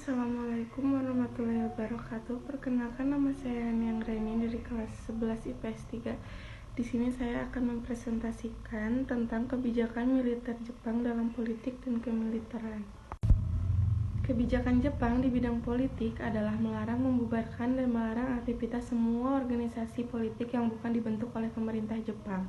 Assalamualaikum warahmatullahi wabarakatuh. Perkenalkan, nama saya Niang Reni dari kelas 11 IPS 3. Di sini saya akan mempresentasikan tentang kebijakan militer Jepang dalam politik dan kemiliteran. Kebijakan Jepang di bidang politik adalah melarang, membubarkan, dan melarang aktivitas semua organisasi politik yang bukan dibentuk oleh pemerintah Jepang.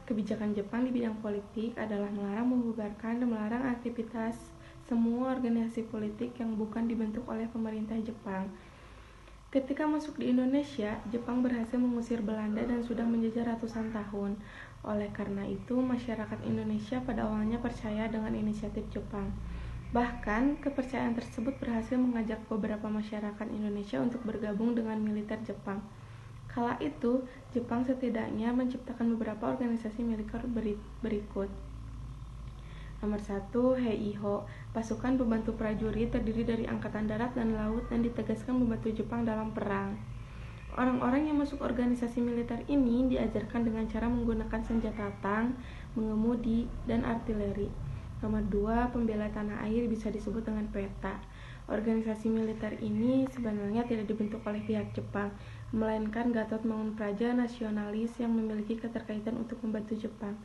Kebijakan Jepang di bidang politik adalah melarang, membubarkan, dan melarang aktivitas semua organisasi politik yang bukan dibentuk oleh pemerintah Jepang. Ketika masuk di Indonesia, Jepang berhasil mengusir Belanda dan sudah menjajah ratusan tahun. Oleh karena itu, masyarakat Indonesia pada awalnya percaya dengan inisiatif Jepang. Bahkan, kepercayaan tersebut berhasil mengajak beberapa masyarakat Indonesia untuk bergabung dengan militer Jepang. Kala itu, Jepang setidaknya menciptakan beberapa organisasi militer berikut. Nomor 1, Heiho, pasukan pembantu prajurit terdiri dari angkatan darat dan laut dan ditegaskan membantu Jepang dalam perang. Orang-orang yang masuk organisasi militer ini diajarkan dengan cara menggunakan senjata tang, mengemudi, dan artileri. Nomor 2, pembela tanah air, bisa disebut dengan PETA. Organisasi militer ini sebenarnya tidak dibentuk oleh pihak Jepang, melainkan Gatot Mangunpraja nasionalis yang memiliki keterkaitan untuk membantu Jepang.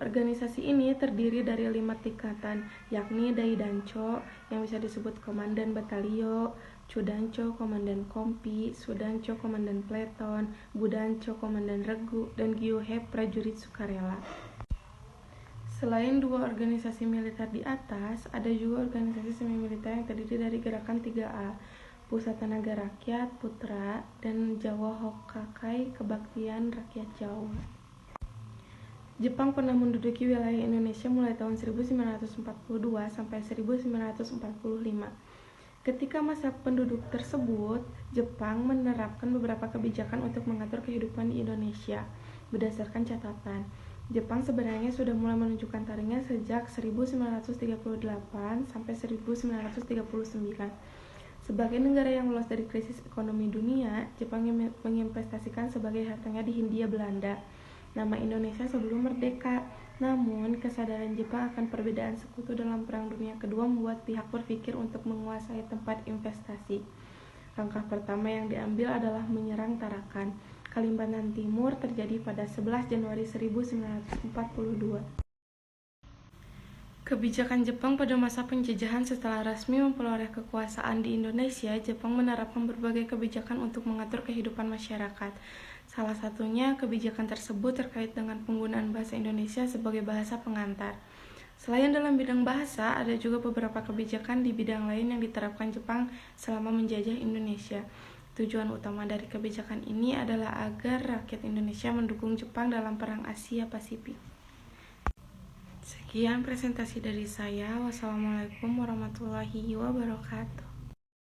Organisasi ini terdiri dari 5 tingkatan, yakni Daidancho yang bisa disebut Komandan Batalio, Chudancho Komandan Kompi, Sudancho Komandan Pleton, Budancho Komandan Regu, dan Gyuhe prajurit sukarela. Selain dua organisasi militer di atas, ada juga organisasi semi-militer yang terdiri dari Gerakan 3A, Pusat Tenaga Rakyat, Putra, dan Jawa Hokkakai Kebaktian Rakyat Jawa. Jepang pernah menduduki wilayah Indonesia mulai tahun 1942 sampai 1945. Ketika masa penduduk tersebut, Jepang menerapkan beberapa kebijakan untuk mengatur kehidupan di Indonesia. Berdasarkan catatan, Jepang sebenarnya sudah mulai menunjukkan taringnya sejak 1938 sampai 1939. Sebagai negara yang lolos dari krisis ekonomi dunia, Jepang menginvestasikan sebagai hartanya di Hindia Belanda, nama Indonesia sebelum merdeka. Namun, kesadaran Jepang akan perbedaan sekutu dalam Perang Dunia Kedua membuat pihak berpikir untuk menguasai tempat investasi. Langkah pertama yang diambil adalah menyerang Tarakan, Kalimantan Timur, terjadi pada 11 Januari 1942. Kebijakan Jepang pada masa penjajahan. Setelah resmi memperoleh kekuasaan di Indonesia, Jepang menerapkan berbagai kebijakan untuk mengatur kehidupan masyarakat. Salah satunya, kebijakan tersebut terkait dengan penggunaan bahasa Indonesia sebagai bahasa pengantar. Selain dalam bidang bahasa, ada juga beberapa kebijakan di bidang lain yang diterapkan Jepang selama menjajah Indonesia. Tujuan utama dari kebijakan ini adalah agar rakyat Indonesia mendukung Jepang dalam Perang Asia Pasifik. Sekian presentasi dari saya. Wassalamualaikum warahmatullahi wabarakatuh.